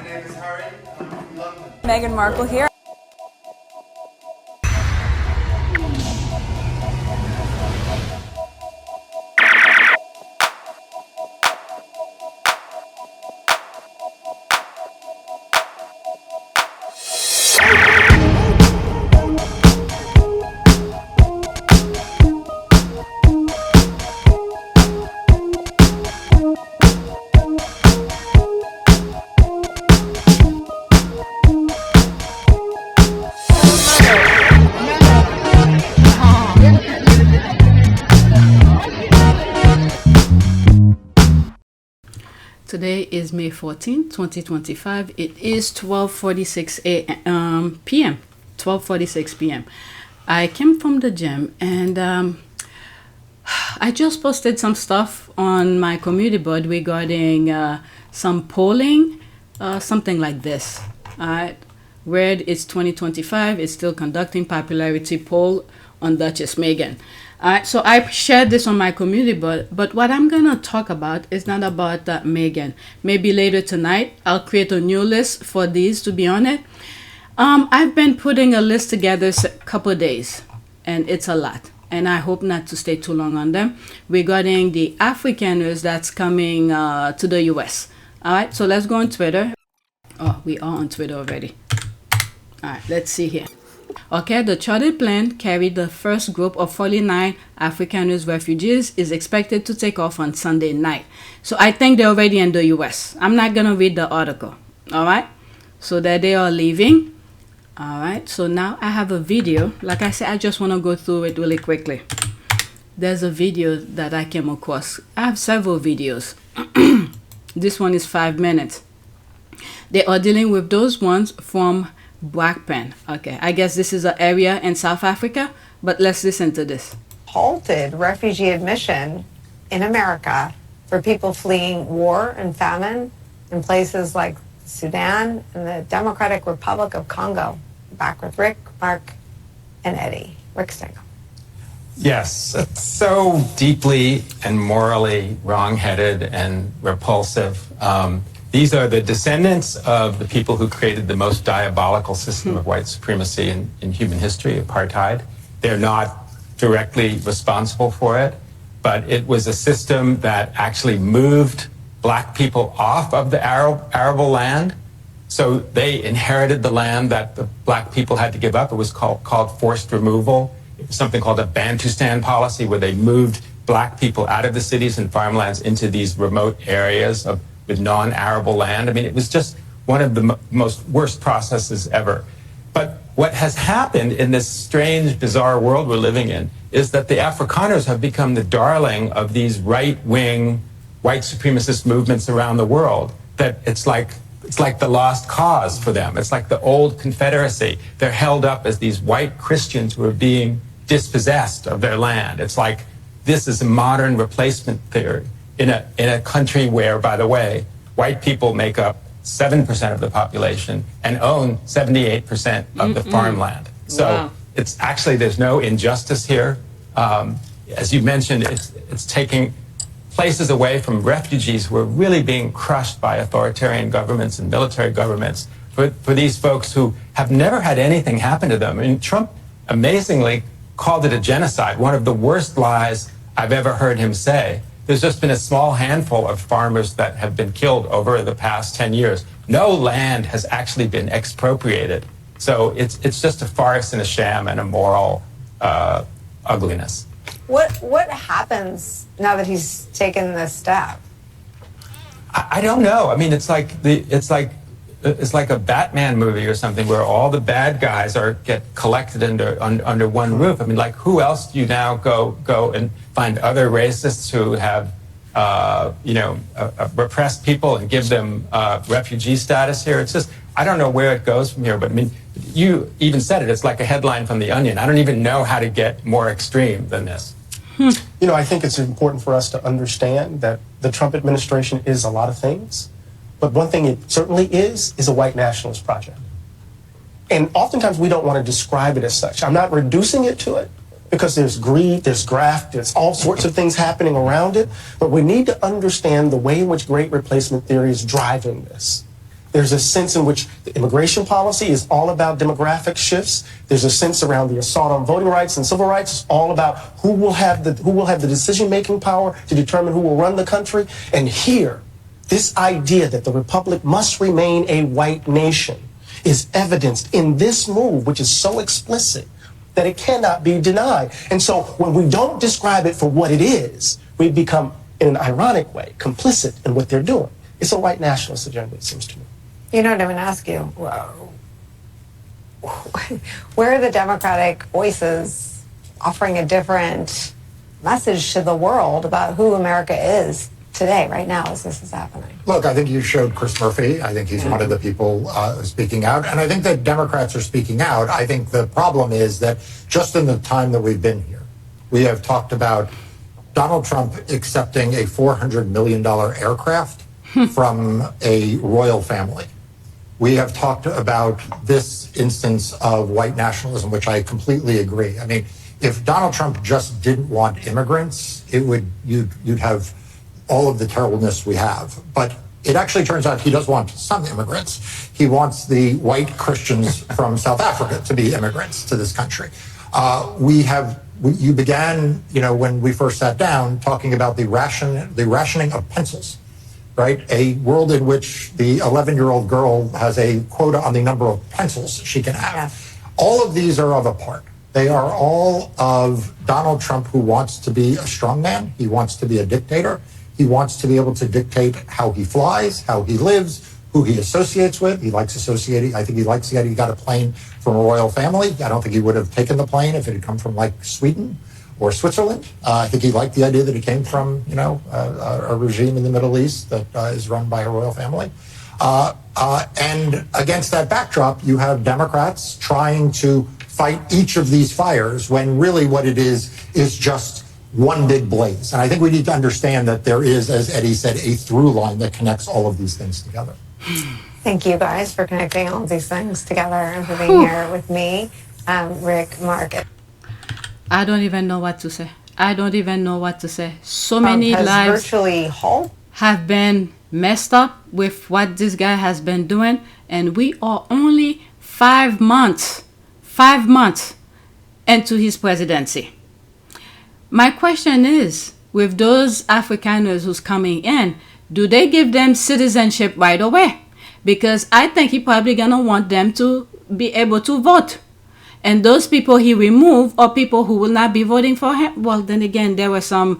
name is Harry. I'm from London. Meghan Markle here. Today is May 14, 2025. It is 12:46 p.m. 12:46 p.m. I came from the gym and I just posted some stuff on my community board regarding some polling, something like this. Where it's 2025, it's still conducting popularity poll on Duchess Meghan. So I shared this on my community, but what I'm going to talk about is not about Meghan. Maybe later tonight, I'll create a new list for these to be on it. I've been putting a list together a couple of days, and it's a lot. And I hope not to stay too long on them regarding the Afrikaners that's coming to the US. All right, so let's go on Twitter. Oh, we are on Twitter already. All right, let's see here. Okay, the chartered plane carried the first group of 49 Afrikaners refugees is expected to take off on Sunday night. So I think they're already in the US. I'm not going to read the article. All right, so that they are leaving. All right, so now I have a video. Like I said, I just want to go through it really quickly. There's a video that I came across. I have several videos. This one is 5 minutes. They are dealing with those ones from Brakpan. Okay, I guess this is an area in South Africa, but let's listen to this. Halted refugee admission in America for people fleeing war and famine in places like Sudan and the Democratic Republic of Congo. Back with Rick, Mark, and Eddie. Rick Stingo. Yes, it's so deeply and morally wrong-headed and repulsive. These are the descendants of the people who created the most diabolical system of white supremacy in human history, apartheid. They're not directly responsible for it, but it was a system that actually moved black people off of the arable land. So they inherited the land that the black people had to give up. It was called forced removal. It was something called a Bantustan policy, where they moved black people out of the cities and farmlands into these remote areas with non-arable land. I mean, it was just one of the most worst processes ever. But what has happened in this strange, bizarre world we're living in is that the Afrikaners have become the darling of these right-wing, white supremacist movements around the world. That it's like the lost cause for them. It's like the old Confederacy. They're held up as these white Christians who are being dispossessed of their land. It's like this is a modern replacement theory in a country where, by the way, white people make up 7% of the population and own 78% of the farmland. So wow. It's actually, there's no injustice here. As you mentioned, it's taking places away from refugees who are really being crushed by authoritarian governments and military governments for these folks who have never had anything happen to them. I mean, Trump amazingly called it a genocide, one of the worst lies I've ever heard him say. There's just been a small handful of farmers that have been killed over the past 10 years. No land has actually been expropriated. So it's just a farce and a sham and a moral ugliness. What happens now that he's taken this step? I don't know. I mean, it's like a Batman movie or something where all the bad guys get collected under one roof. I mean, like, who else do you now go and find other racists who have repressed people and give them refugee status here? It's just, I don't know where it goes from here. But I mean, you even said it. It's like a headline from The Onion. I don't even know how to get more extreme than this. You know, I think it's important for us to understand that the Trump administration is a lot of things. But one thing it certainly is a white nationalist project. And oftentimes we don't want to describe it as such. I'm not reducing it to it because there's greed, there's graft, there's all sorts of things happening around it. But we need to understand the way in which great replacement theory is driving this. There's a sense in which the immigration policy is all about demographic shifts. There's a sense around the assault on voting rights and civil rights. It's all about who will have the decision-making power to determine who will run the country. And here, this idea that the republic must remain a white nation is evidenced in this move, which is so explicit that it cannot be denied. And so when we don't describe it for what it is, we become, in an ironic way, complicit in what they're doing. It's a white nationalist agenda, it seems to me. You know what I'm going to ask you? Where are the Democratic voices offering a different message to the world about who America is today, right now, as this is happening? Look, I think you showed Chris Murphy. I think he's one of the people speaking out. And I think that Democrats are speaking out. I think the problem is that just in the time that we've been here, we have talked about Donald Trump accepting a $400 million aircraft from a royal family. We have talked about this instance of white nationalism, which I completely agree. I mean, if Donald Trump just didn't want immigrants, you'd have all of the terribleness we have. But it actually turns out he does want some immigrants. He wants the white Christians from South Africa to be immigrants to this country. You began, when we first sat down, talking about the rationing of pencils. Right? A world in which the 11-year-old girl has a quota on the number of pencils she can have. Yes. All of these are of a part. They are all of Donald Trump, who wants to be a strongman. He wants to be a dictator. He wants to be able to dictate how he flies, how he lives, who he associates with. He likes associating. I think he likes that he got a plane from a royal family. I don't think he would have taken the plane if it had come from Sweden or Switzerland. I think he liked the idea that it came from, a regime in the Middle East that is run by a royal family. And against that backdrop, you have Democrats trying to fight each of these fires when really what it is just one big blaze. And I think we need to understand that there is, as Eddie said, a through line that connects all of these things together. Thank you guys for connecting all of these things together and for being here with me, Rick, Mark. I don't even know what to say. So many lives virtually whole have been messed up with what this guy has been doing, and we are only 5 months into his presidency. My question is, with those Afrikaners who's coming in, do they give them citizenship right away? Because I think he probably gonna want them to be able to vote. And those people he removed are people who will not be voting for him. Well, then again, there were some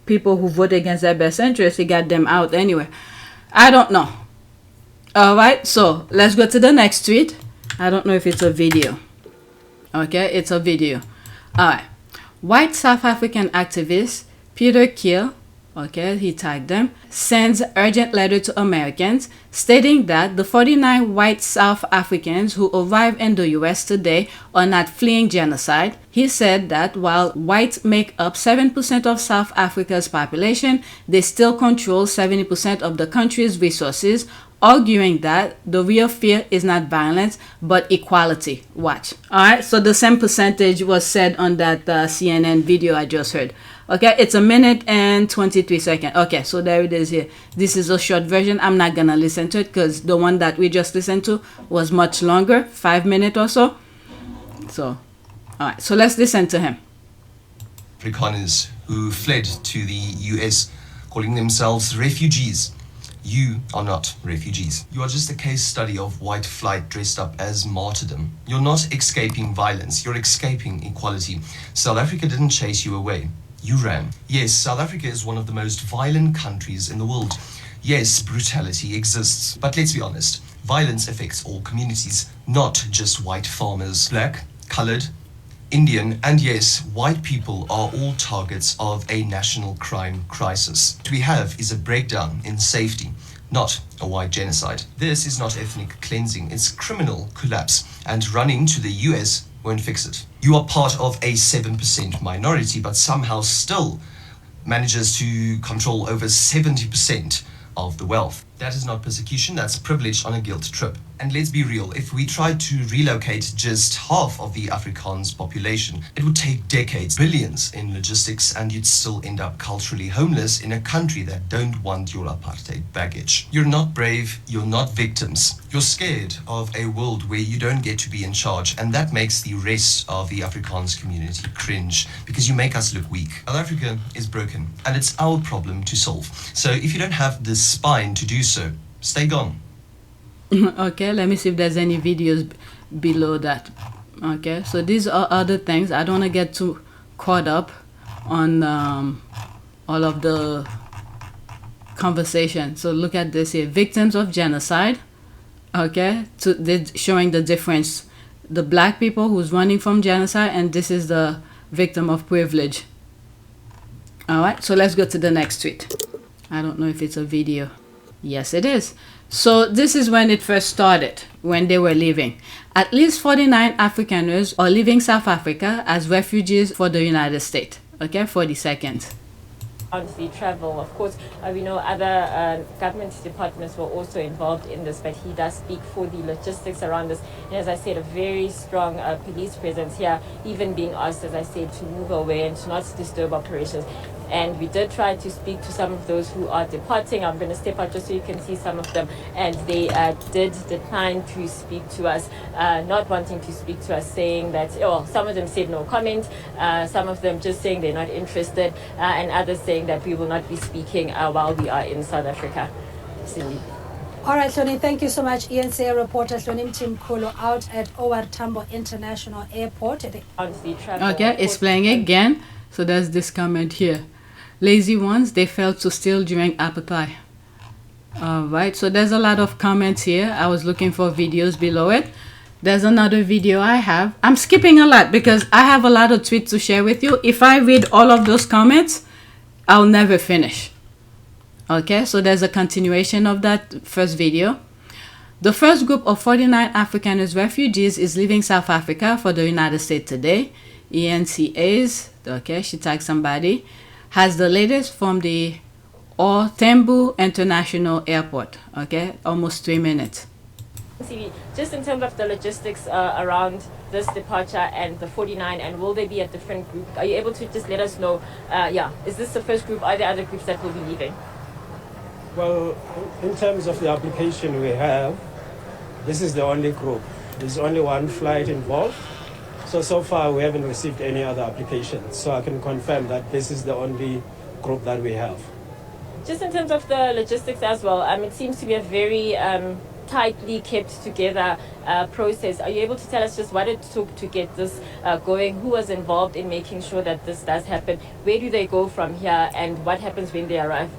people who voted against their best interest. He got them out anyway. I don't know. All right, so let's go to the next tweet. I don't know if it's a video. Okay, it's a video. All right. White South African activist Pieter Kriel, okay, he tagged them, sends urgent letter to Americans stating that the 49 white South Africans who arrived in the US today are not fleeing genocide. He said that while whites make up 7% of South Africa's population, they still control 70% of the country's resources, arguing that the real fear is not violence, but equality. Watch. All right, so the same percentage was said on that CNN video I just heard. Okay, it's 1 minute and 23 seconds. Okay, so there it is here. This is a short version. I'm not gonna listen to it because the one that we just listened to was much longer, 5 minutes or so. So, all right, so let's listen to him. Afrikaners who fled to the US, calling themselves refugees. You are not refugees. You are just a case study of white flight dressed up as martyrdom. You're not escaping violence, you're escaping equality. South Africa didn't chase you away. You ran. Yes, South Africa is one of the most violent countries in the world. Yes, brutality exists. But let's be honest, violence affects all communities, not just white farmers. Black, colored, Indian, and yes, white people are all targets of a national crime crisis. What we have is a breakdown in safety, not a white genocide. This is not ethnic cleansing, it's criminal collapse, and running to the US won't fix it. You are part of a 7% minority, but somehow still manages to control over 70% of the wealth. That is not persecution, that's privilege on a guilt trip. And let's be real, if we tried to relocate just half of the Afrikaans population, it would take decades, billions in logistics, and you'd still end up culturally homeless in a country that don't want your apartheid baggage. You're not brave, you're not victims. You're scared of a world where you don't get to be in charge, and that makes the rest of the Afrikaans community cringe, because you make us look weak. South Africa is broken, and it's our problem to solve. So if you don't have the spine to do so, stay gone. Okay, let me see if there's any videos below that. Okay, so these are other things. I don't want to get too caught up on all of the conversation. So look at this here, victims of genocide. Okay, so they're showing the difference. The black people who's running from genocide, and this is the victim of privilege. All right, so let's go to the next tweet. I don't know if it's a video. Yes, it is. So this is when it first started, when they were leaving. At least 49 Afrikaners are leaving South Africa as refugees for the United States. Okay, 40 seconds. On the travel, of course, we know other government departments were also involved in this, but he does speak for the logistics around this. And as I said, a very strong police presence here, even being asked, as I said, to move away and to not disturb operations. And we did try to speak to some of those who are departing. I'm going to step out just so you can see some of them. And they did decline to speak to us, not wanting to speak to us, saying that, oh, some of them said no comment, some of them just saying they're not interested, and others saying that we will not be speaking while we are in South Africa. Cindy. All right, Hloni, thank you so much. ENCA reporter Hloni Mtimkhulu out at OR Tambo International Airport. Okay, it's playing again. So there's this comment here. Lazy ones, they failed to steal during apartheid. Alright, so there's a lot of comments here. I was looking for videos below it. There's another video I have. I'm skipping a lot because I have a lot of tweets to share with you. If I read all of those comments, I'll never finish. Okay, so there's a continuation of that first video. The first group of 49 Afrikaners refugees is leaving South Africa for the United States today. ENCA's, okay, she tagged somebody, has the latest from the Tambo International Airport. Okay, almost 3 minutes. Just in terms of the logistics around this departure and the 49, and will they be a different group? Are you able to just let us know, is this the first group? Are there other groups that will be leaving? Well, in terms of the application we have, this is the only group. There's only one flight involved. So far we haven't received any other applications. So I can confirm that this is the only group that we have. Just in terms of the logistics as well, it seems to be a very tightly kept together process. Are you able to tell us just what it took to get this going? Who was involved in making sure that this does happen? Where do they go from here, and what happens when they arrive?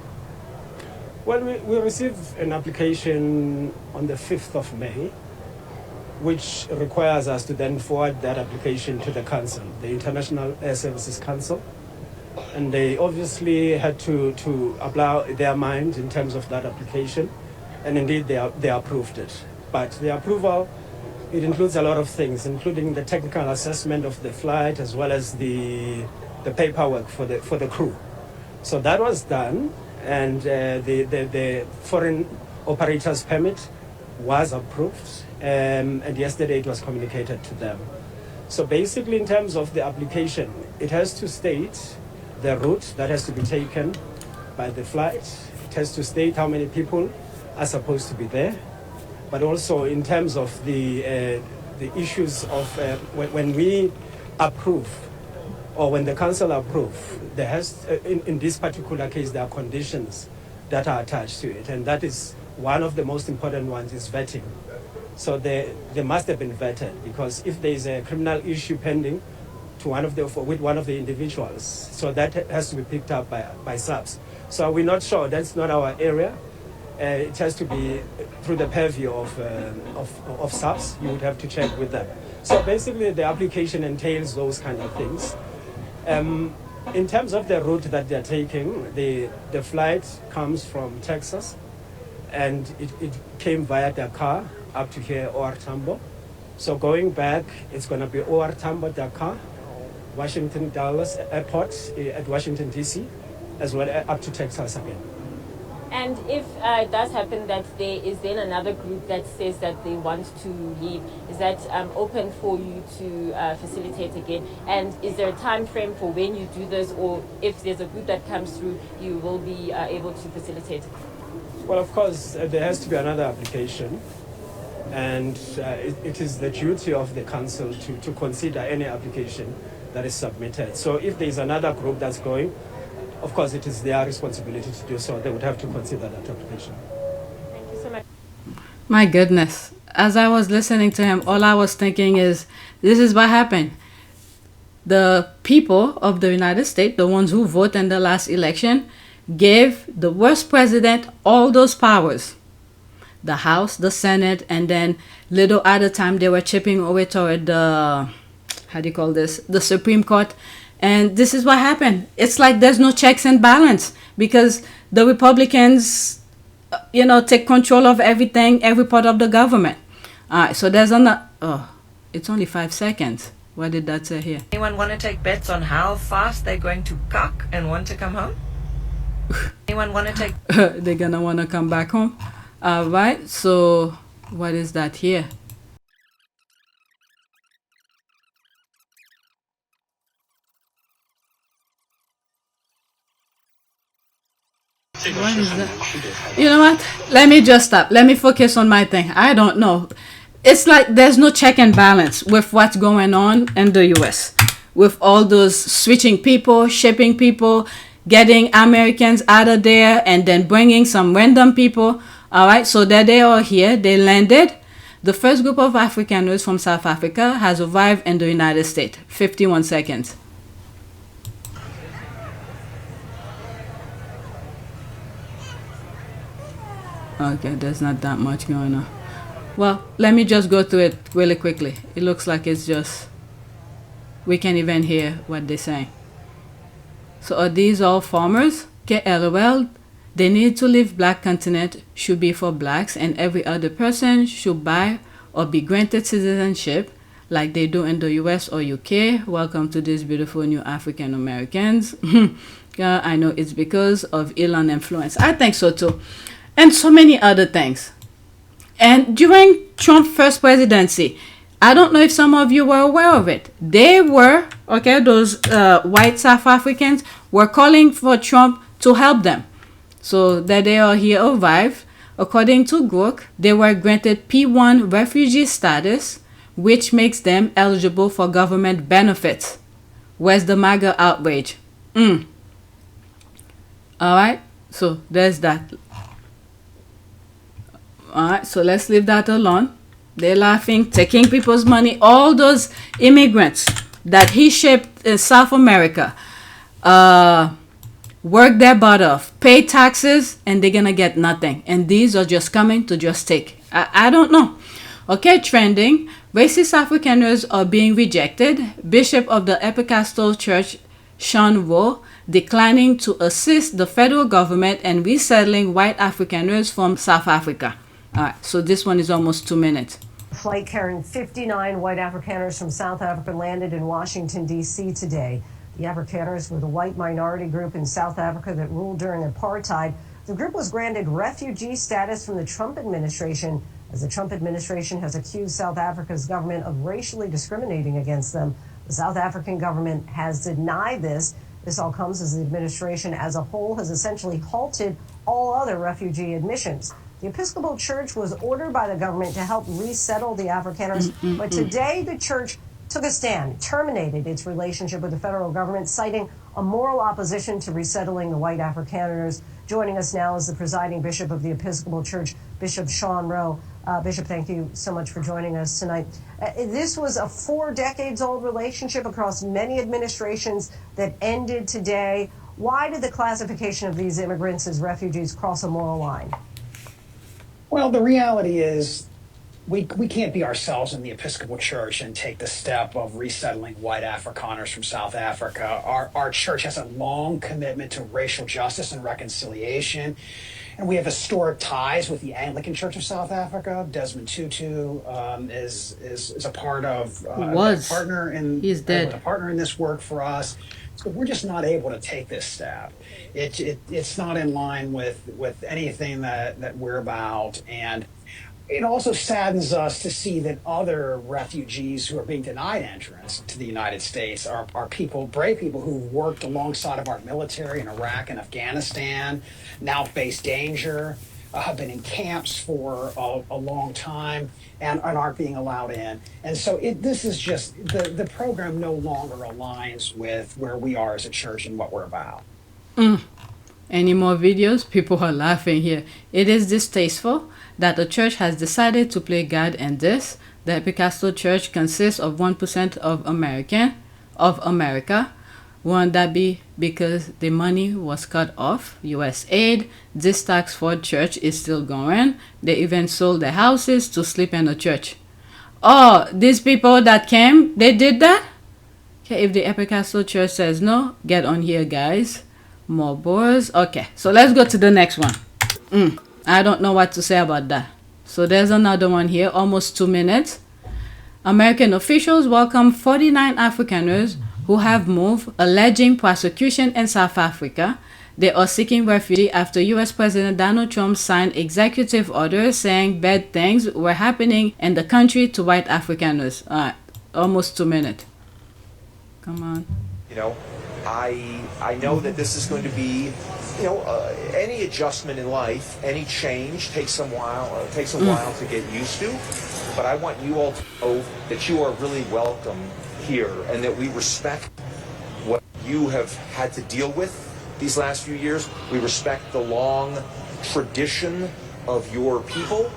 Well, we received an application on the 5th of May, which requires us to then forward that application to the council, the International Air Services Council. And they obviously had to apply their mind in terms of that application. And indeed, they approved it. But the approval, it includes a lot of things, including the technical assessment of the flight, as well as the paperwork for the crew. So that was done, and the foreign operators permit was approved. And yesterday it was communicated to them. So basically, in terms of the application, it has to state the route that has to be taken by the flight. It has to state how many people are supposed to be there. But also in terms of the issues of when we approve, or when the council approve, there has, in this particular case, there are conditions that are attached to it. And that is one of the most important ones, is vetting. So they must have been vetted, because if there is a criminal issue pending with one of the individuals, so that has to be picked up by SAPS. So we're not sure, that's not our area. It has to be through the purview of SAPS. You would have to check with them. So basically the application entails those kind of things. In terms of the route that they're taking, the flight comes from Texas, and it came via Dakar up to here, OR Tambo. So going back, it's going to be OR Tambo, Dakar, Washington Dallas Airport at Washington, D.C., as well up to Texas again. And if it does happen that there is then another group that says that they want to leave, is that open for you to facilitate again? And is there a time frame for when you do this, or if there's a group that comes through, you will be able to facilitate? Well, of course, there has to be another application, and it is the duty of the council to consider any application that is submitted. So if there is another group that's going, of course, it is their responsibility to do so. They would have to consider that application. Thank you so much. My goodness. As I was listening to him, all I was thinking is, this is what happened. The people of the United States, the ones who vote in the last election, gave the worst president all those powers. The House, the Senate, and then little at a time they were chipping away toward the, how do you call this, the Supreme Court. And this is what happened. It's like there's no checks and balance because the Republicans, take control of everything, every part of the government. All right, so there's it's only 5 seconds. What did that say here? Anyone want to take bets on how fast they're going to cock and want to come home? Anyone want to take... They're going to want to come back home. All right, so what is that here? What is that? You know what? Let me just stop. Let me focus on my thing. I don't know. It's like there's no check and balance with what's going on in the US. With all those switching people, shipping people, getting Americans out of there, and then bringing some random people. All right, so that they are here. They landed. The first group of Afrikaners from South Africa has arrived in the United States. 51 seconds. Okay, there's not that much going on. Well, let me just go through it really quickly. It looks like it's just, we can't even hear what they're saying. So are these all farmers? LOL, they need to leave black continent should be for blacks, and every other person should buy or be granted citizenship like they do in the US or UK. Welcome to these beautiful new African Americans. I know it's because of Elon influence. I think so too. And so many other things. And during Trump's first presidency, I don't know if some of you were aware of it. They were, those white South Africans were calling for Trump to help them. So that they are here arrived. According to Grok, they were granted P1 refugee status, which makes them eligible for government benefits. Where's the MAGA outrage? All right, so there's that. All right, so let's leave that alone. They're laughing, taking people's money. All those immigrants that he shipped in South America, work their butt off, pay taxes, and they're going to get nothing. And these are just coming to just take. I don't know. Okay, trending. Racist Afrikaners are being rejected. Bishop of the Episcopal Church, Sean Rowe, declining to assist the federal government in resettling white Afrikaners from South Africa. All right, so this one is almost 2 minutes. A flight carrying 59 white Afrikaners from South Africa landed in Washington, D.C. today. The Afrikaners were the white minority group in South Africa that ruled during apartheid. The group was granted refugee status from the Trump administration, as the Trump administration has accused South Africa's government of racially discriminating against them. The South African government has denied this. This all comes as the administration as a whole has essentially halted all other refugee admissions. The Episcopal Church was ordered by the government to help resettle the Afrikaners, but today the church took a stand, terminated its relationship with the federal government, citing a moral opposition to resettling the white Afrikaners. Joining us now is the presiding bishop of the Episcopal Church, Bishop Sean Rowe. Bishop, thank you so much for joining us tonight. This was a 4 decades old relationship across many administrations that ended today. Why did the classification of these immigrants as refugees cross a moral line? Well, the reality is we can't be ourselves in the Episcopal Church and take the step of resettling white Afrikaners from South Africa. Our church has a long commitment to racial justice and reconciliation. and we have historic ties with the Anglican Church of South Africa. Desmond Tutu is a part of a partner in He's dead. a partner in this work for us. So we're just not able to take this step. It's not in line with anything that we're about, and it also saddens us to see that other refugees who are being denied entrance to the United States are people, brave people who've worked alongside of our military in Iraq and Afghanistan, now face danger, have been in camps for a long time and aren't being allowed in. And so this is just, the program no longer aligns with where we are as a church and what we're about. Any more videos? People are laughing here. It is distasteful that the church has decided to play God in this. The Episcopal Church consists of 1% of America. Won't that be because the money was cut off? U.S. aid. This tax for church is still going. They even sold their houses to sleep in the church. Oh, these people that came, they did that? Okay, if the Episcopal Church says no, get on here, guys. More boys. Okay, so let's go to the next one. I don't know what to say about that. So there's another one here, almost 2 minutes. American officials welcome 49 Afrikaners who have moved, alleging prosecution in South Africa. They are seeking refuge after U.S. President Donald Trump signed executive orders saying bad things were happening in the country to white Afrikaners. All right, almost 2 minutes. Come on. You know, I know that this is going to be, you know, any adjustment in life, any change takes a while to get used to. But I want you all to know that you are really welcome here and that we respect what you have had to deal with these last few years. We respect the long tradition of your people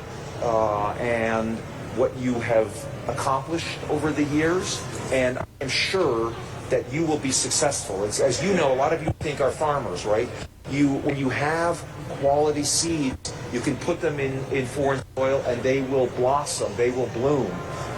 and what you have accomplished over the years. And I'm sure that you will be successful. As you know, a lot of you think are farmers, right? When you have quality seeds, you can put them in foreign soil and they will blossom, they will bloom.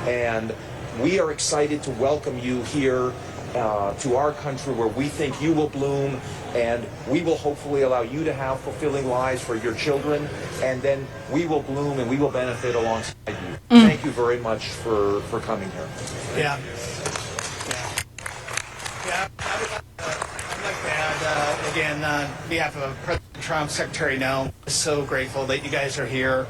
And we are excited to welcome you here to our country where we think you will bloom, and we will hopefully allow you to have fulfilling lives for your children, and then we will bloom and we will benefit alongside you. Thank you very much for coming here. Yeah. I'd like to add, again, on behalf of President Trump, Secretary No, so grateful that you guys are here.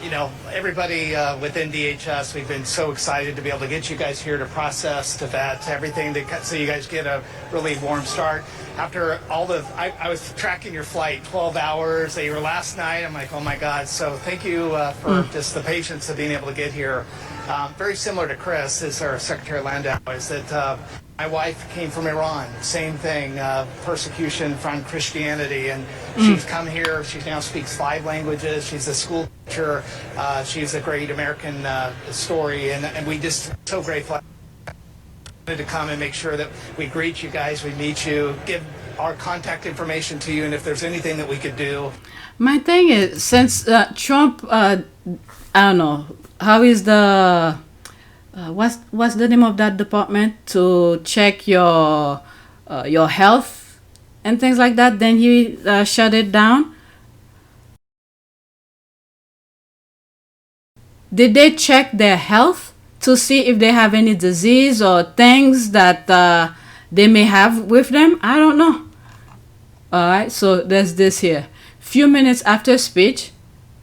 You know, everybody within DHS, we've been so excited to be able to get you guys here to process, to vet, everything, so you guys get a really warm start. After all I was tracking your flight, 12 hours, you were last night, I'm like, oh my God. So thank you for just the patience of being able to get here. Very similar to Chris, is our Secretary Landau, is that my wife came from Iran, same thing, persecution from Christianity, and she's come here, she now speaks 5 languages, she's a school teacher, she's a great American story, and we just so grateful to come and make sure that we greet you guys, we meet you, give our contact information to you, and if there's anything that we could do. My thing is, since Trump, I don't know, how is the... what's the name of that department to check your health and things like that? Then he shut it down. Did they check their health to see if they have any disease or things that they may have with them? I don't know. All right, so there's this here. Few minutes after speech.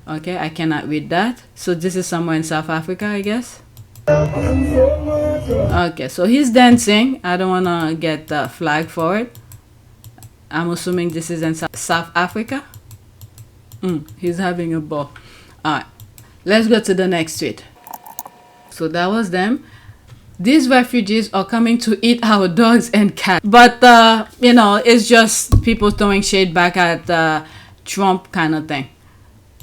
Okay, I cannot read that. So this is somewhere in South Africa, I guess. Okay, so he's dancing. I don't want to get flagged for it. I'm assuming this is in South Africa. He's having a ball. Alright, let's go to the next tweet. So that was them. These refugees are coming to eat our dogs and cats. But, you know, it's just people throwing shade back at Trump kind of thing.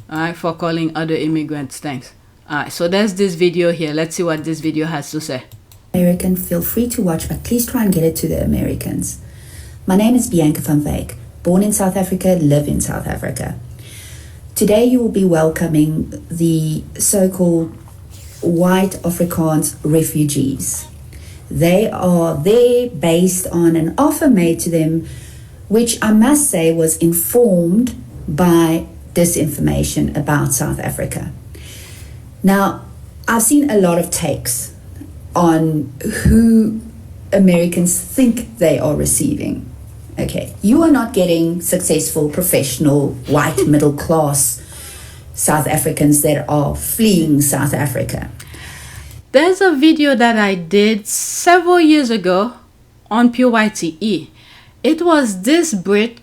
Alright, for calling other immigrants things. Alright, so there's this video here. Let's see what this video has to say. American, feel free to watch, but please try and get it to the Americans. My name is Bianca van Wyk, born in South Africa, live in South Africa. Today you will be welcoming the so-called white Afrikaans refugees. They are there based on an offer made to them, which I must say was informed by disinformation about South Africa. Now, I've seen a lot of takes on who Americans think they are receiving. Okay, you are not getting successful, professional, white, middle class South Africans that are fleeing South Africa. There's a video that I did several years ago on PYTE. It was this Brit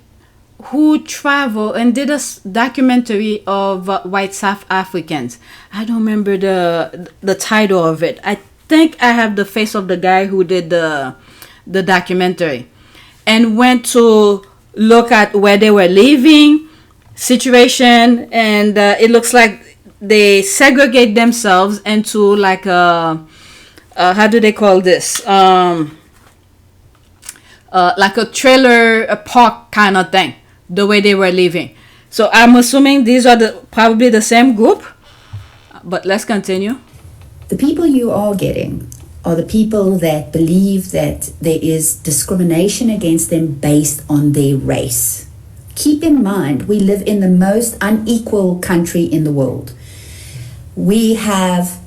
who traveled and did a documentary of white South Africans. I don't remember the title of it. I think I have the face of the guy who did the documentary, and went to look at where they were living, situation, and it looks like they segregate themselves into like a how do they call this? Like a trailer, a park kind of thing, the way they were living. So I'm assuming these are probably the same group, but let's continue. The people you are getting are the people that believe that there is discrimination against them based on their race. Keep in mind, we live in the most unequal country in the world. We have,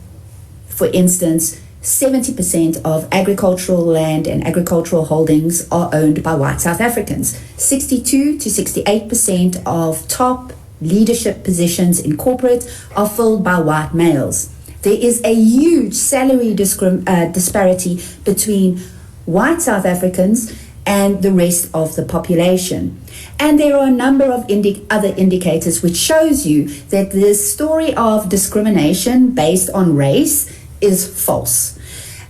for instance, 70% of agricultural land and agricultural holdings are owned by white South Africans. 62 to 68% of top leadership positions in corporate are filled by white males. There is a huge salary disparity between white South Africans and the rest of the population. And there are a number of other indicators which shows you that this story of discrimination based on race is false.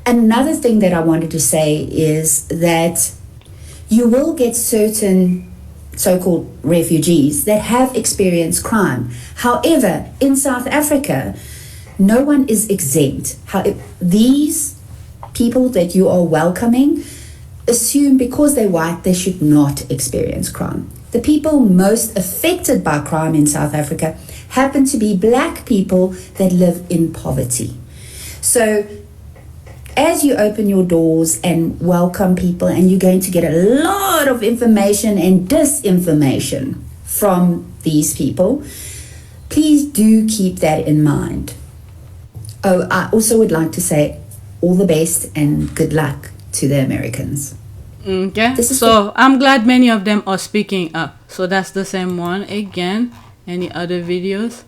Another thing that I wanted to say is that you will get certain so-called refugees that have experienced crime. However, in South Africa, no one is exempt. These people that you are welcoming assume because they're white, they should not experience crime. The people most affected by crime in South Africa happen to be black people that live in poverty. So as you open your doors and welcome people, and you're going to get a lot of information and disinformation from these people, please do keep that in mind. Oh, I also would like to say all the best and good luck to the Americans. Okay, so I'm glad many of them are speaking up. So that's the same one again. Any other videos?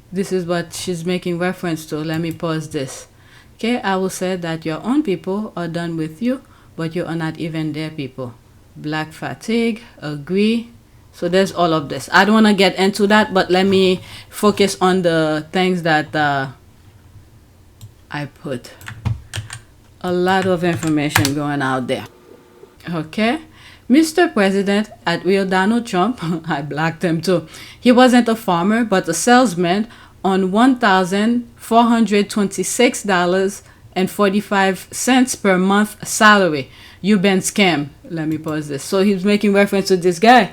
This is what she's making reference to. Let me pause this. Okay, I will say that your own people are done with you, but you are not even their people. Black fatigue, agree. So there's all of this. I don't want to get into that, but let me focus on the things that I put. A lot of information going out there. Okay, Mr. President, at real Donald Trump, I blocked him too. He wasn't a farmer, but a salesman on $1,426.45 per month salary. You been scammed. Let me pause this. So he's making reference to this guy.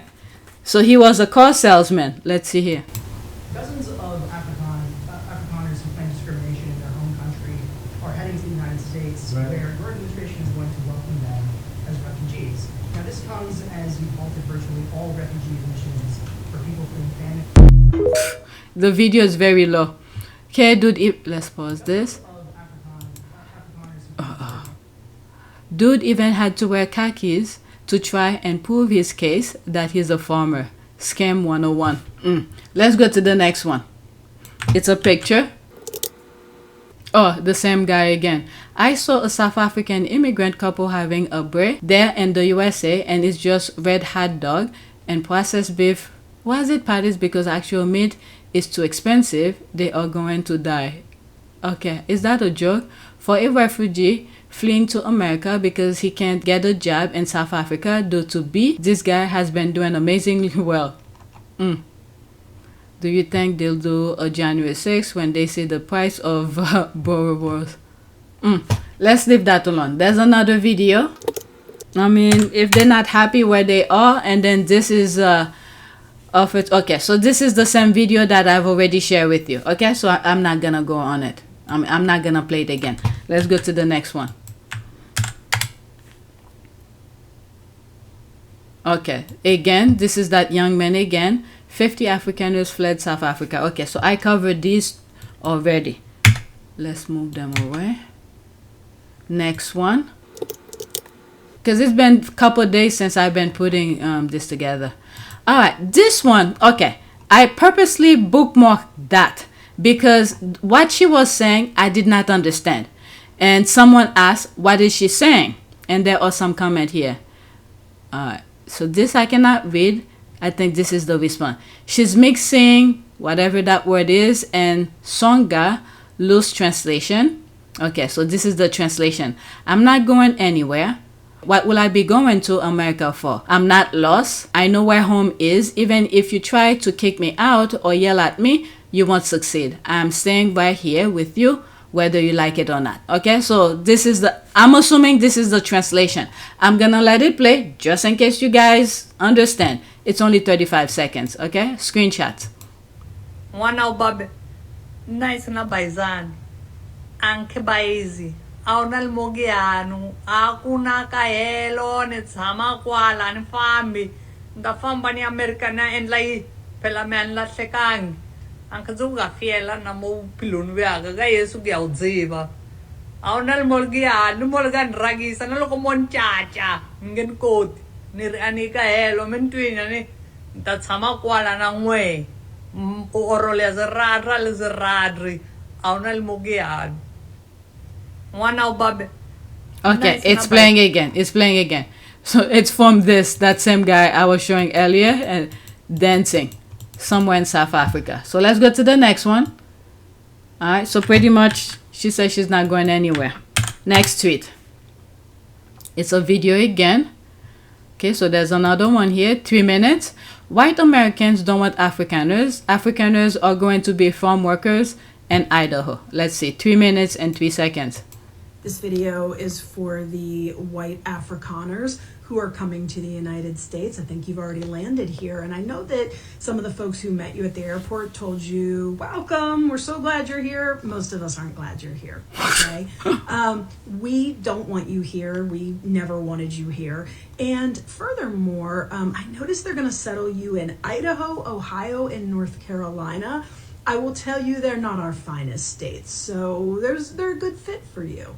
So he was a car salesman. Let's see here. Dozens of Afrikaners who claim discrimination in their home country are heading to the United States, where your administration is going to welcome them as refugees. Now, this comes as you've halted virtually all refugee admissions for people fleeing famine. The video is very low. Okay, dude, let's pause this. Dude even had to wear khakis to try and prove his case that he's a farmer. Scam 101. Let's go to the next one. It's a picture. Oh, the same guy again. I saw a South African immigrant couple having a break there in the USA, and it's just red hot dog and processed beef. Why is it patties? Because actual meat is too expensive. They are going to die. Okay, is that a joke? For a refugee fleeing to America because he can't get a job in South Africa due to beef, this guy has been doing amazingly well. Do you think they'll do a January 6th when they see the price of borrowers? Let's leave that alone. There's another video. I mean, if they're not happy where they are, and then this is of it. Okay, so this is the same video that I've already shared with you. Okay, so I'm not gonna go on it. I'm not gonna play it again. Let's go to the next one. Okay, again, this is that young man again. 50 Afrikaners fled South Africa. Okay, so I covered these already. Let's move them away. Next one. Because it's been a couple of days since I've been putting this together. All right, this one. Okay, I purposely bookmarked that because what she was saying, I did not understand. And someone asked, what is she saying? And there are some comment here. All right, so this I cannot read. I think this is the response. She's mixing whatever that word is and Songa, loose translation. Okay, so this is the translation. I'm not going anywhere. What will I be going to America for? I'm not lost. I know where home is. Even if you try to kick me out or yell at me, you won't succeed. I'm staying right here with you, whether you like it or not. Okay, so this is the, I'm assuming this is the translation. I'm gonna let it play just in case you guys understand. It's only 35 seconds, okay? Screenshot. Mwana ubabe, nice na baizan. Anke baizi. Aunal mogianu. Akuna kahelo ni tsama kwala ni fambi. Ngafamba ni Amerika na enlai pela men la sekang. Anke zuga fiela na mo pilun viaga ga Yesu gi audziva. Aunal mogianu molgan ragi sana loko mon chacha. Ngen koti. Ni ani kahelo mentwina ni ta tsama kwala na ngwe. Orole zerradra le zerradri. Aunal mogianu. Okay, it's playing again. It's playing again. So it's from that same guy I was showing earlier and dancing somewhere in South Africa. So let's go to the next one. All right, so pretty much she says she's not going anywhere. Next tweet. It's a video again. Okay, so there's another one here, 3 minutes. White Americans don't want Afrikaners. Afrikaners are going to be farm workers in Idaho. Let's see, 3 minutes and 3 seconds. This video is for the white Afrikaners who are coming to the United States. I think you've already landed here. And I know that some of the folks who met you at the airport told you, welcome, we're so glad you're here. Most of us aren't glad you're here, okay? We don't want you here. We never wanted you here. And furthermore, I noticed they're gonna settle you in Idaho, Ohio, and North Carolina. I will tell you they're not our finest states, so they're a good fit for you.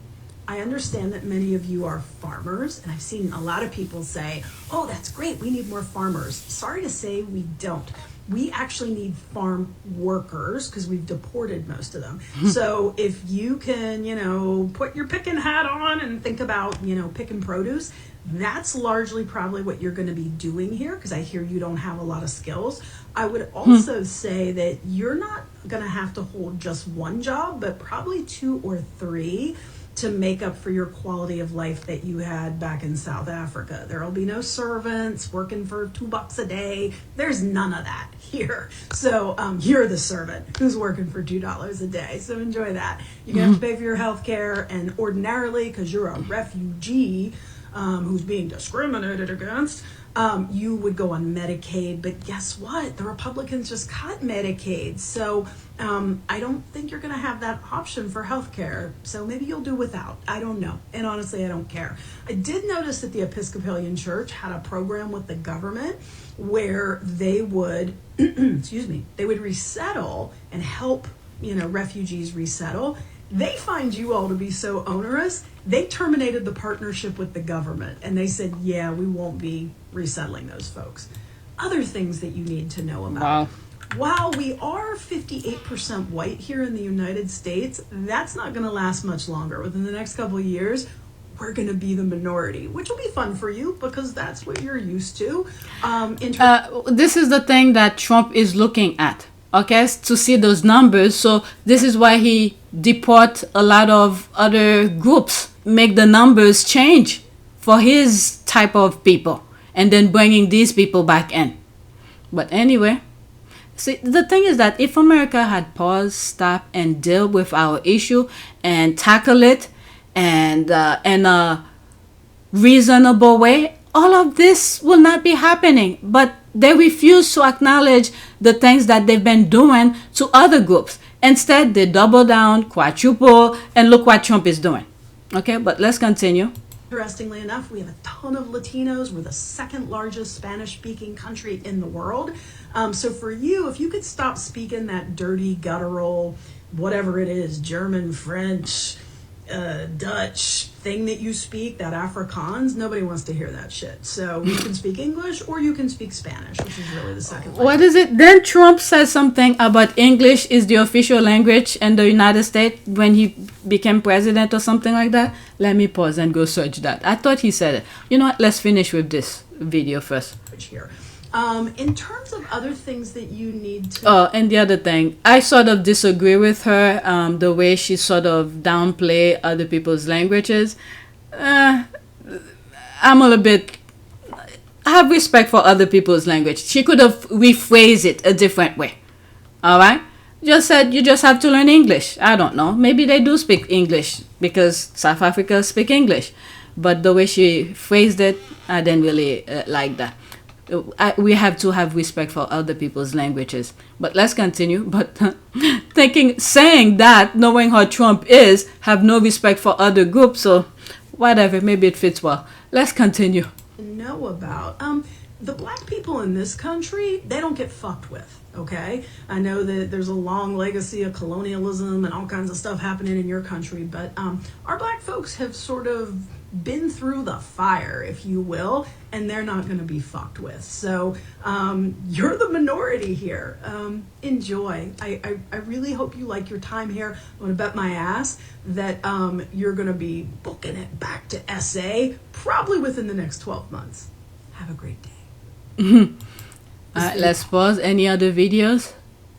I understand that many of you are farmers, and I've seen a lot of people say, oh, that's great, we need more farmers. Sorry to say we don't. We actually need farm workers because we've deported most of them. So if you can, put your picking hat on and think about, picking produce, that's largely probably what you're going to be doing here because I hear you don't have a lot of skills. I would also say that you're not going to have to hold just one job, but probably 2 or 3 to make up for your quality of life that you had back in South Africa. There'll be no servants working for $2 a day. There's none of that here. So you're the servant who's working for $2 a day. So enjoy that. You're gonna have to pay for your health care, and ordinarily, because you're a refugee who's being discriminated against, you would go on Medicaid, but guess what? The Republicans just cut Medicaid. So I don't think you're going to have that option for healthcare. So maybe you'll do without. I don't know. And honestly, I don't care. I did notice that the Episcopalian Church had a program with the government where they would, they would resettle and help, refugees resettle. They find you all to be so onerous, they terminated the partnership with the government. And they said, yeah, we won't be resettling those folks. Other things that you need to know about. Wow. While we are 58% white here in the United States, that's not going to last much longer. Within the next couple of years, we're going to be the minority, which will be fun for you because that's what you're used to. This is the thing that Trump is looking at, okay, to see those numbers. So this is why he deport a lot of other groups, make the numbers change for his type of people, and then bringing these people back in. But anyway, see, the thing is that if America had paused, stopped, and deal with our issue and tackle it and in a reasonable way, all of this will not be happening. But they refuse to acknowledge the things that they've been doing to other groups. Instead, they double down, quadruple, and look what Trump is doing. Okay, but let's continue. Interestingly enough, we have a ton of Latinos. We're the second largest Spanish-speaking country in the world. So for you, if you could stop speaking that dirty, guttural, whatever it is, German, French, Dutch thing that you speak, that Afrikaans, nobody wants to hear that shit. So you can speak English or you can speak Spanish, which is really the second language. What is it? Then Trump said something about English is the official language in the United States when he became president or something like that. Let me pause and go search that. I thought he said it. You know what? Let's finish with this video first. Here. In terms of other things that you need to... Oh, and the other thing, I sort of disagree with her, the way she sort of downplay other people's languages. I'm a little bit... I have respect for other people's language. She could have rephrased it a different way. All right? Just said you just have to learn English. I don't know. Maybe they do speak English because South Africa speak English. But the way she phrased it, I didn't really like that. We have to have respect for other people's languages. But let's continue. But saying that, knowing how Trump is, have no respect for other groups, so whatever, maybe it fits well. Let's continue. Know about the black people in this country, they don't get fucked with. Okay, I know that there's a long legacy of colonialism and all kinds of stuff happening in your country, but our black folks have sort of been through the fire, if you will, and they're not going to be fucked with. So you're the minority here. Enjoy. I really hope you like your time here. I'm going to bet my ass that you're going to be booking it back to SA probably within the next 12 months. Have a great day. Let's pause. Any other videos?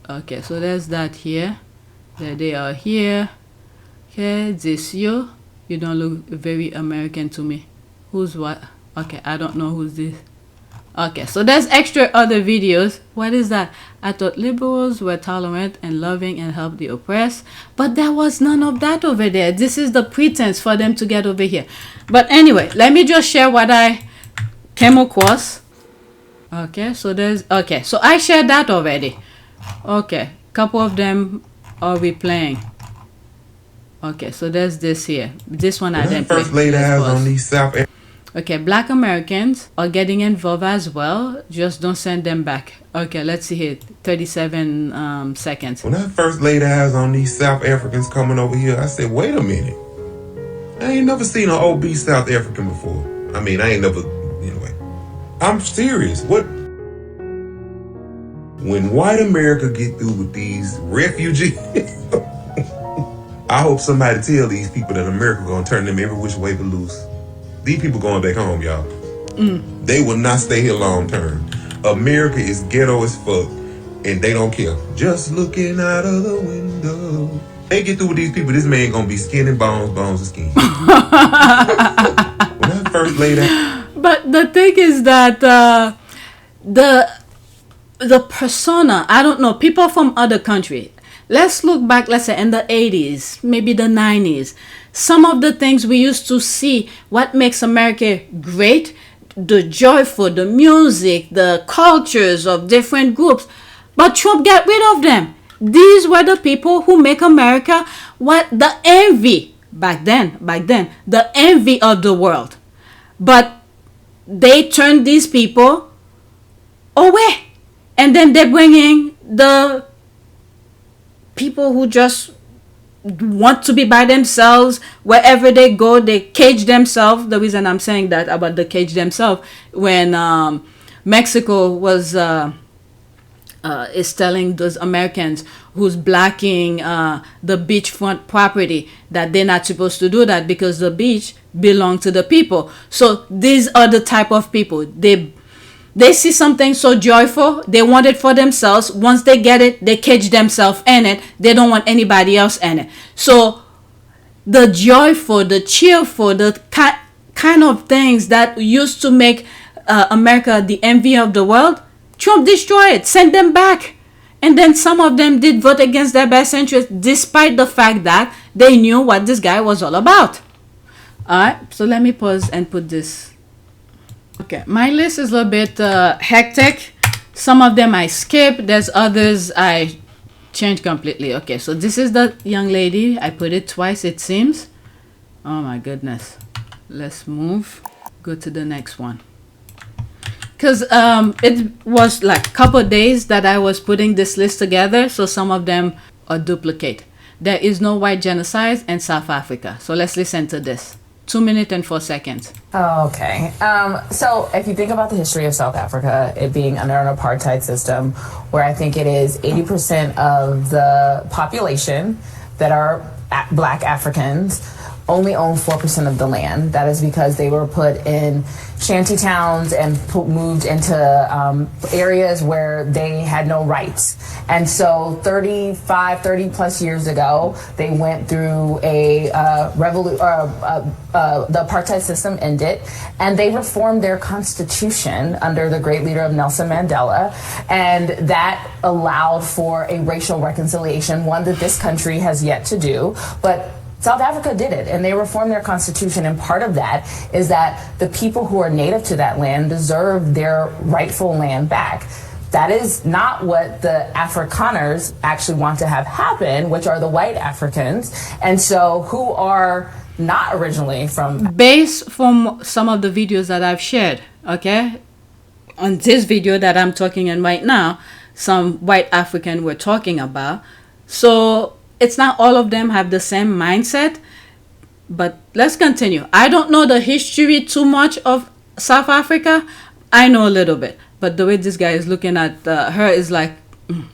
Okay, so there's that here. There they are here. Okay, this you. You don't look very American to me. Who's what? Okay, I don't know who's this. Okay, so there's extra other videos. What is that? I thought liberals were tolerant and loving and help the oppressed, but there was none of that over there. This is the pretense for them to get over here. But anyway, let me just share what I came across. Okay, so so I shared that already. Okay, couple of them are replaying. Okay, so there's this here. This one I didn't first laid eyes on these South. Okay, black Americans are getting involved as well. Just don't send them back. Okay, let's see here. 37 seconds. When I first laid eyes on these South Africans coming over here, I said, wait a minute. I ain't never seen an obese South African before. I mean, I ain't never, anyway. I'm serious. What? When white America get through with these refugees, I hope somebody tell these people that America gonna turn them every which way but loose. These people going back home, y'all. They will not stay here long term. America is ghetto as fuck, and they don't care. Just looking out of the window. They get through with these people, this man gonna be skin and bones, bones and skin. When I first laid out. But the thing is that the persona, I don't know, people from other countries. Let's look back, let's say in the 80s, maybe the 90s. Some of the things we used to see, what makes America great, the joyful, the music, the cultures of different groups. But Trump got rid of them. These were the people who make America what the envy, back then, the envy of the world. But they turned these people away. And then they're bringing the people who just want to be by themselves. Wherever they go, they cage themselves. The reason I'm saying that about the cage themselves, when Mexico was is telling those Americans who's blocking the beachfront property that they're not supposed to do that because the beach belongs to the people. So these are the type of people. They see something so joyful, they want it for themselves. Once they get it, they cage themselves in it. They don't want anybody else in it. So the joyful, the cheerful, the kind of things that used to make America the envy of the world, Trump destroyed it, sent them back. And then some of them did vote against their best interest, despite the fact that they knew what this guy was all about. All right, so let me pause and put this. Okay, my list is a little bit hectic. Some of them I skipped. There's others I changed completely. Okay, so this is the young lady. I put it twice, it seems. Oh my goodness. Let's move. Go to the next one. Because it was like a couple of days that I was putting this list together, so some of them are duplicate. There is no white genocide in South Africa. So let's listen to this. 2 minutes and 4 seconds. Okay. So if you think about the history of South Africa, it being under an apartheid system, where I think it is 80% of the population that are black Africans only own 4% of the land. That is because they were put in shanty towns and moved into areas where they had no rights. And so 30 plus years ago, they went through a the apartheid system ended, and they reformed their constitution under the great leader of Nelson Mandela. And that allowed for a racial reconciliation, one that this country has yet to do. But South Africa did it, and they reformed their constitution, and part of that is that the people who are native to that land deserve their rightful land back. That is not what the Afrikaners actually want to have happen, which are the white Africans, and so who are not originally from... Based from some of the videos that I've shared, okay? On this video that I'm talking in right now, some white African we're talking about. So it's not all of them have the same mindset, but let's continue. I don't know the history too much of South Africa. I know a little bit, but the way this guy is looking at her is like,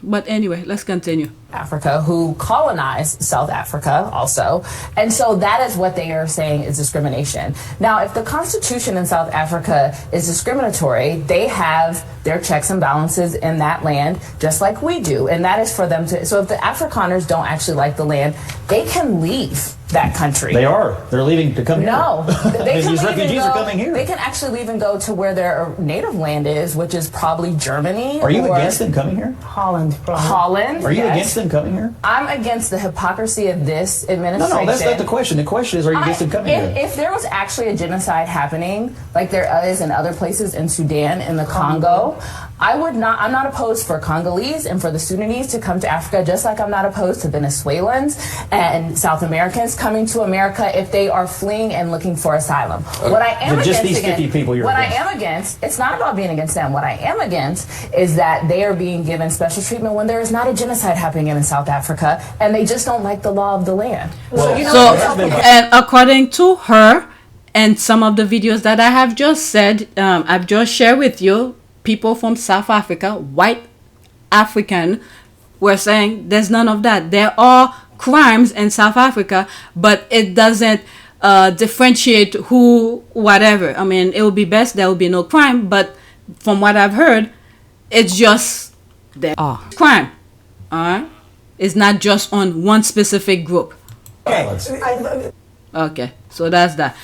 but anyway, let's continue. Africa, who colonized South Africa also. And so that is what they are saying is discrimination. Now, if the constitution in South Africa is discriminatory, they have their checks and balances in that land, just like we do. And that is for them to, so if the Afrikaners don't actually like the land, they can leave that country. They are. They're leaving to come here. No. They can These refugees are coming here. They can actually leave and go to where their native land is, which is probably Germany. Are you against them coming here? Holland, probably. Holland. Are you yes. against them coming here? I'm against the hypocrisy of this administration. No, that's not the question. The question is, are you against them coming here? If there was actually a genocide happening, like there is in other places in Sudan, in the Congo, I'm not opposed for Congolese and for the Sudanese to come to Africa, just like I'm not opposed to Venezuelans and South Americans coming to America if they are fleeing and looking for asylum. What I am just against, these 50 people you're what against. I am against, it's not about being against them. What I am against is that they are being given special treatment when there is not a genocide happening in South Africa, and they just don't like the law of the land. Well, and according to her and some of the videos that I have just said, I've just shared with you, people from South Africa, white African, were saying there's none of that. There are crimes in South Africa, but it doesn't differentiate who, whatever. I mean, it would be best there will be no crime, but from what I've heard, it's just there are crime. All right? It's not just on one specific group. Okay, so that's that.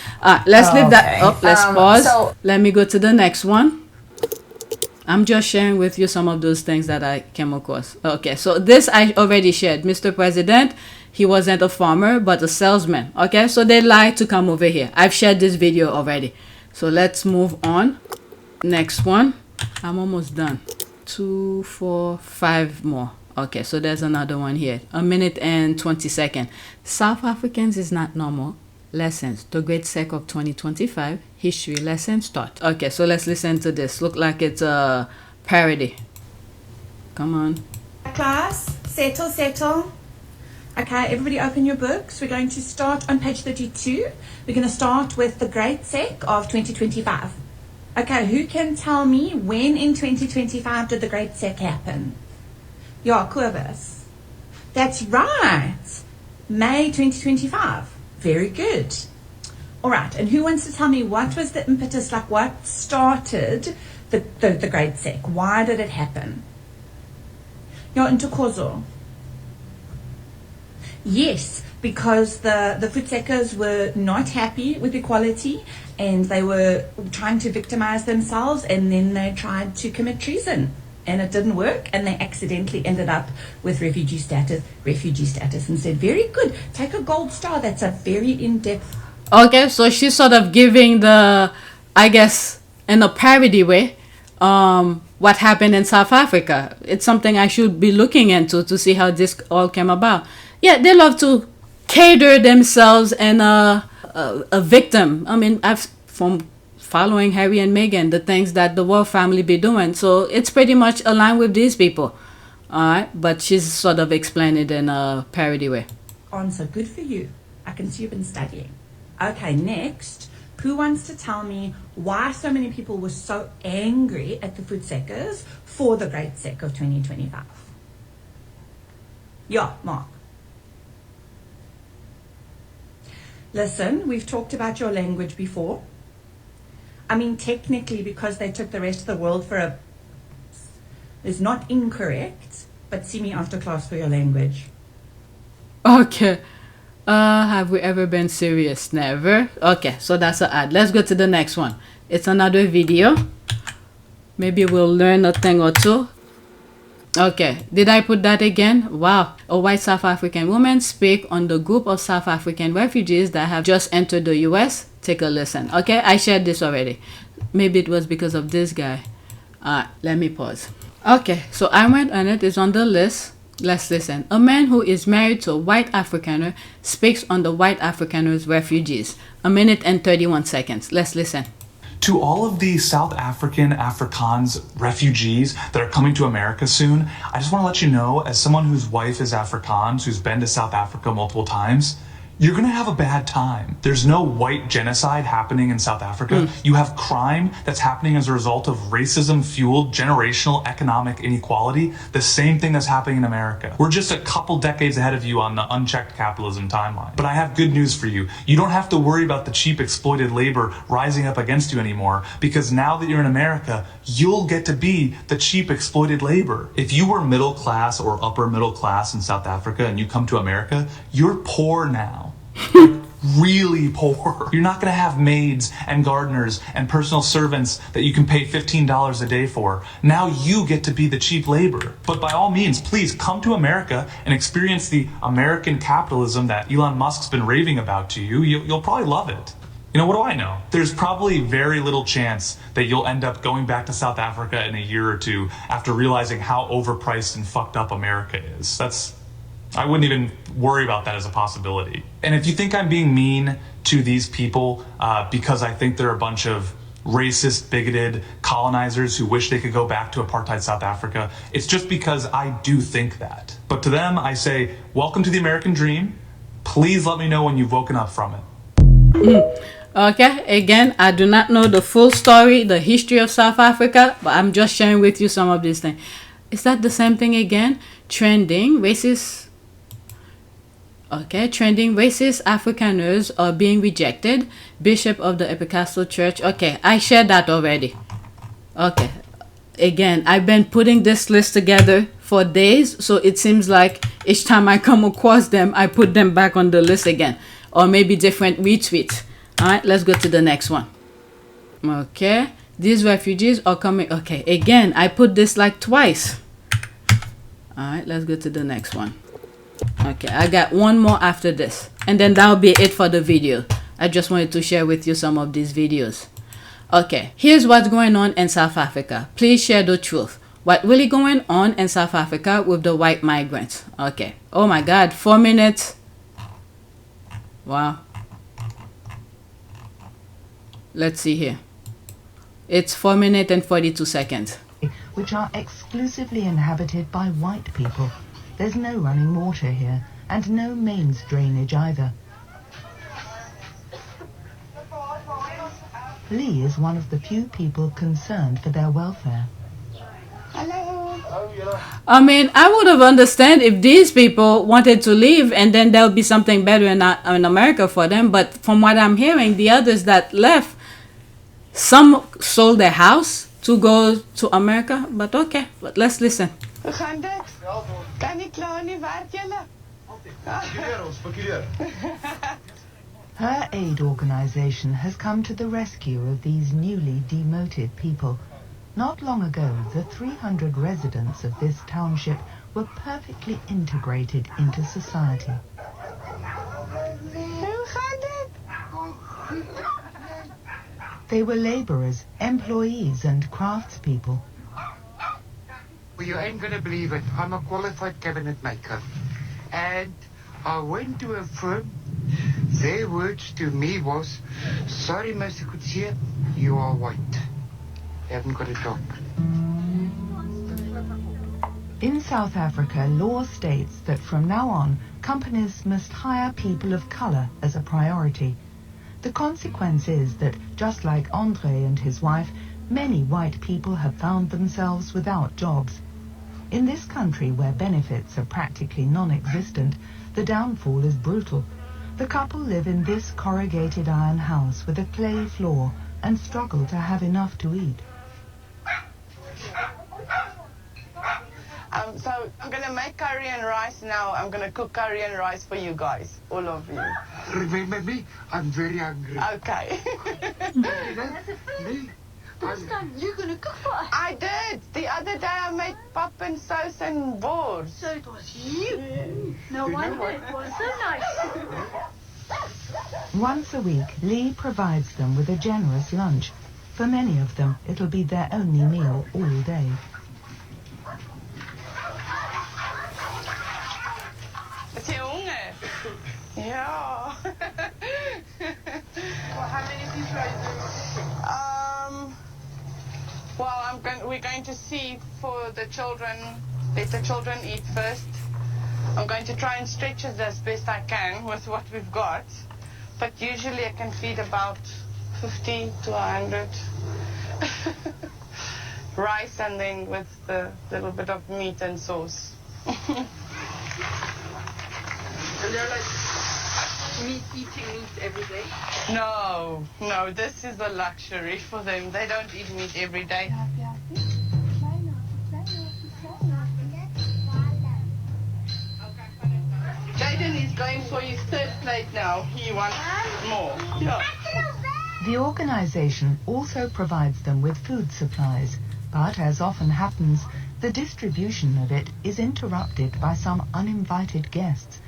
Let's leave that up. Let's pause. Let me go to the next one. I'm just sharing with you some of those things that I came across. Okay, so this I already shared. Mr. President, he wasn't a farmer, but a salesman. Okay, so they lied to come over here. I've shared this video already. So let's move on. Next one. I'm almost done. 2, 4, 5 more. Okay, so there's another one here. 1 minute and 20 seconds. South Africans is not normal. Lessons. The Great Sec of 2025. History lesson start. Okay, so let's listen to this. Look like it's a parody. Come on. Class, settle. Okay, everybody open your books. We're going to start on page 32. We're going to start with the Great Sec of 2025. Okay, who can tell me when in 2025 did the Great Sec happen? Ja, Kobus. That's right. May 2025. Very good. All right, and who wants to tell me what was the impetus, like what started the Great Sec? Why did it happen? Ja, Ntokozo. Yes, because the Voetsekkers were not happy with equality and they were trying to victimize themselves, and then they tried to commit treason. And it didn't work, and they accidentally ended up with refugee status, and said, very good, take a gold star. That's a very in-depth. Okay, so she's sort of giving the, I guess, in a parody way, what happened in South Africa. It's something I should be looking into to see how this all came about. Yeah, they love to cater themselves in a a victim. I mean, from following Harry and Meghan, the things that the royal family be doing. So it's pretty much aligned with these people. All right, but she's sort of explained it in a parody way. Answer, good for you. I can see you've been studying. Okay, next, who wants to tell me why so many people were so angry at the Voetsekkers for the Great Sek of 2025? Yeah, Mark. Listen, we've talked about your language before. I mean, technically, because they took the rest of the world for a... It's not incorrect, but see me after class for your language. Okay. Have we ever been serious? Never. Okay, so that's an ad. Let's go to the next one. It's another video. Maybe we'll learn a thing or two. Okay, did I put that again? Wow. A white South African woman speak on the group of South African refugees that have just entered the US. Take a listen. Okay, I shared this already. Maybe it was because of this guy. Let me pause. Okay, so I went on it. It's on the list. Let's listen. A man who is married to a white Afrikaner speaks on the white Afrikaners refugees. 1 minute and 31 seconds. Let's listen. To all of the South African Afrikaans refugees that are coming to America soon, I just want to let you know, as someone whose wife is Afrikaans, who's been to South Africa multiple times, you're going to have a bad time. There's no white genocide happening in South Africa. You have crime that's happening as a result of racism-fueled generational economic inequality, the same thing that's happening in America. We're just a couple decades ahead of you on the unchecked capitalism timeline. But I have good news for you. You don't have to worry about the cheap exploited labor rising up against you anymore, because now that you're in America, you'll get to be the cheap exploited labor. If you were middle class or upper middle class in South Africa and you come to America, you're poor now. Really poor. You're not going to have maids and gardeners and personal servants that you can pay $15 a day for. Now you get to be the cheap labor. But by all means, please come to America and experience the American capitalism that Elon Musk's been raving about to you. You'll probably love it. You know, what do I know? There's probably very little chance that you'll end up going back to South Africa in a year or two after realizing how overpriced and fucked up America is. I wouldn't even worry about that as a possibility. And if you think I'm being mean to these people because I think they're a bunch of racist, bigoted colonizers who wish they could go back to apartheid South Africa, it's just because I do think that. But to them, I say, welcome to the American dream. Please let me know when you've woken up from it. Okay, again, I do not know the full story, the history of South Africa, but I'm just sharing with you some of these things. Is that the same thing again? Trending racist... Okay, trending racist Afrikaners are being rejected. Bishop of the Episcopal Church. Okay, I shared that already. Okay, again, I've been putting this list together for days, so it seems like each time I come across them, I put them back on the list again, or maybe different retweets. All right, let's go to the next one. Okay, these refugees are coming. Okay, again, I put this like twice. All right, let's go to the next one. Okay, I got one more after this, and then that'll be it for the video. I just wanted to share with you some of these videos. Okay, here's what's going on in South Africa. Please share the truth. What really going on in South Africa with the white migrants? Okay, oh my god, 4 minutes. Wow. Let's see here. It's 4 minutes and 42 seconds. Which are exclusively inhabited by white people. There's no running water here, and no mains drainage either. Lee is one of the few people concerned for their welfare. I mean, I would have understood if these people wanted to leave and then there'll be something better in America for them. But from what I'm hearing, the others that left, some sold their house to go to America. But okay, but let's listen. Her aid organization has come to the rescue of these newly demoted people. Not long ago, the 300 residents of this township were perfectly integrated into society. They were laborers, employees, and craftspeople. Well, you ain't gonna believe it. I'm a qualified cabinet maker. And I went to a firm Their words to me was, sorry, Mr. Kutsia, you are white. Haven't got a job. In South Africa, law states that from now on, companies must hire people of colour as a priority. The consequence is that, just like Andre and his wife, many white people have found themselves without jobs. In this country, where benefits are practically non-existent, the downfall is brutal. The couple live in this corrugated iron house with a clay floor and struggle to have enough to eat. So I'm going to make curry and rice now. I'm going to cook curry and rice for you guys, all of you. Remember me? I'm very hungry. Okay. Me? This time you're going to cook for us. I did. The other day I made pap and sauce and boars. So it was you. No wonder it was so nice. Once a week, Lee provides them with a generous lunch. For many of them, it'll be their only meal all day. Is jy honger? Ja. Well, how many people are you? Well, we're going to see for the children. Let the children eat first. I'm going to try and stretch it as best I can with what we've got. But usually I can feed about 50 to 100. Rice and then with the little bit of meat and sauce. And they're like eating meat every day? No, this is a luxury for them. They don't eat meat every day. Jaden is going for his third plate now. He wants more. Yeah. The organization also provides them with food supplies, but as often happens, the distribution of it is interrupted by some uninvited guests.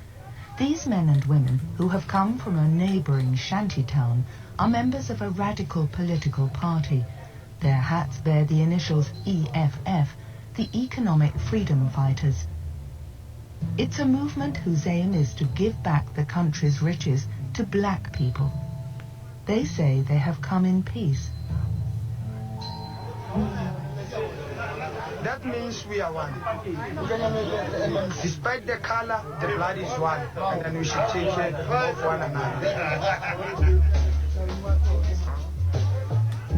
These men and women, who have come from a neighbouring shanty town, are members of a radical political party. Their hats bear the initials EFF, the Economic Freedom Fighters. It's a movement whose aim is to give back the country's riches to black people. They say they have come in peace. That means we are one. Despite the color, the blood is one. And then we should take care of one another.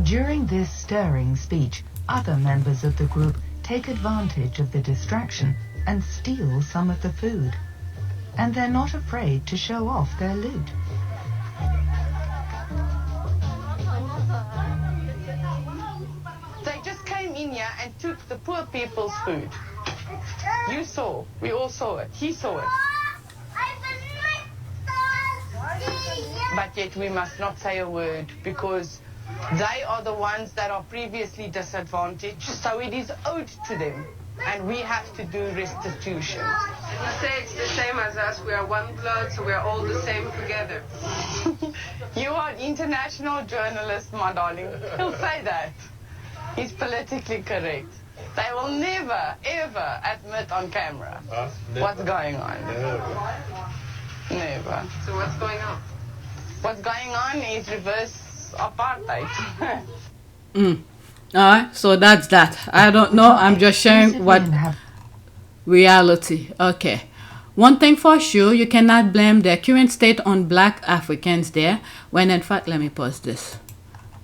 During this stirring speech, other members of the group take advantage of the distraction and steal some of the food. And they're not afraid to show off their loot. They just came in here and took the poor people's food. You saw. We all saw it. He saw it. But yet we must not say a word because they are the ones that are previously disadvantaged, so it is owed to them. And we have to do restitution. You say it's the same as us. We are one blood, so we are all the same together. You are an international journalist, my darling. He'll say that. He's politically correct. They will never, ever admit on camera what's going on. Never. So what's going on? What's going on is reverse apartheid. Alright, so that's that. I don't know. I'm just sharing what reality. Okay. One thing for sure, you cannot blame the current state on black Africans there, when in fact, let me pause this.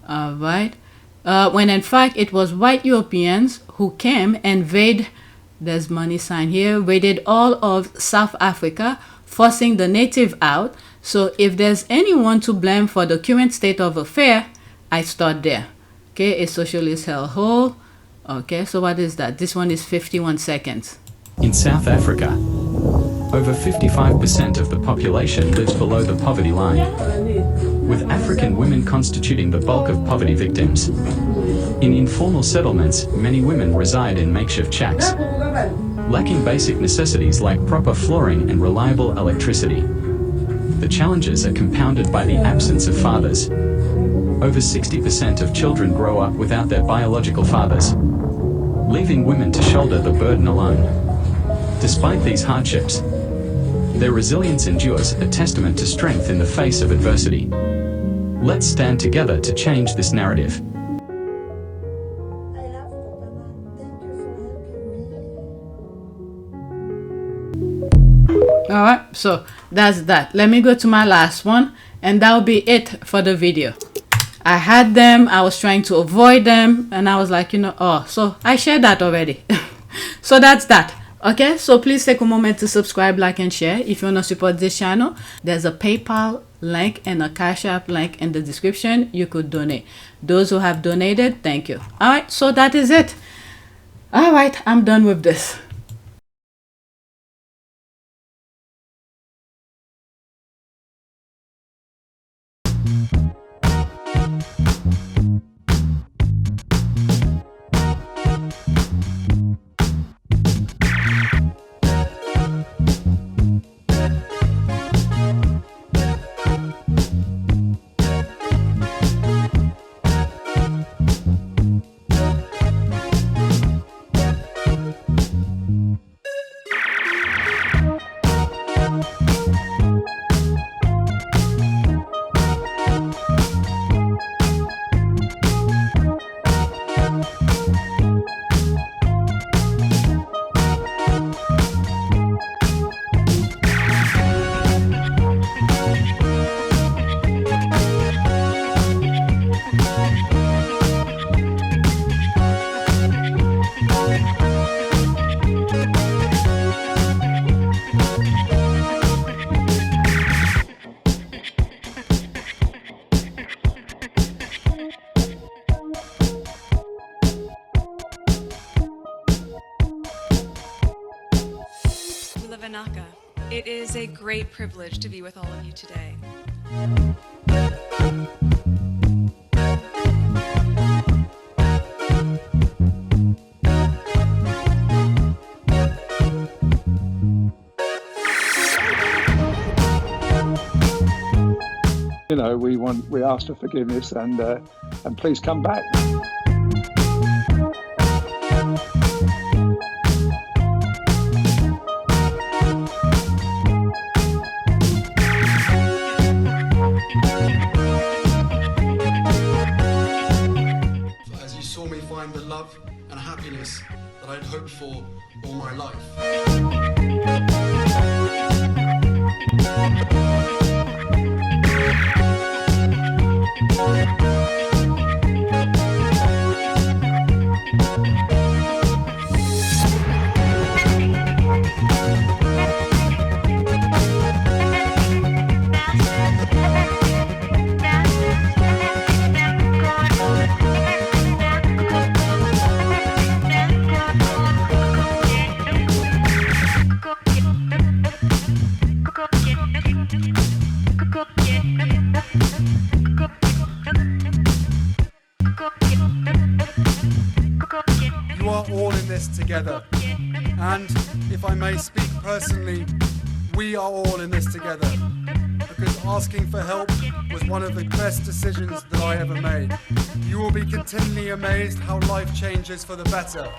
Alright. When in fact it was white Europeans who came and there's money sign here, raided all of South Africa, forcing the native out. So if there's anyone to blame for the current state of affairs, I start there. Okay, a socialist hellhole. Okay, so what is that? This one is 51 seconds. In South Africa, over 55% of the population lives below the poverty line, with African women constituting the bulk of poverty victims. In informal settlements, many women reside in makeshift shacks, lacking basic necessities like proper flooring and reliable electricity. The challenges are compounded by the absence of fathers. Over 60% of children grow up without their biological fathers, leaving women to shoulder the burden alone. Despite these hardships, Their resilience endures, a testament to strength in the face of adversity. Let's stand together to change this narrative. Alright, so that's that. Let me go to my last one, and that'll be it for the video. I had them, I was trying to avoid them, and I was like, so I shared that already. So that's that. Okay, so please take a moment to subscribe, like, and share. If you want to support this channel, there's a PayPal link and a Cash App link in the description. You could donate. Those who have donated, thank you. Alright, so that is it. Alright, I'm done with this. It is a great privilege to be with all of you today. We ask for forgiveness and please come back. As you saw me find the love and happiness that I'd hoped for all my life. You are all in this together, and if I may speak personally, we are all in this together, because asking for help was one of the best decisions that I ever made. You will be continually amazed how life changes for the better.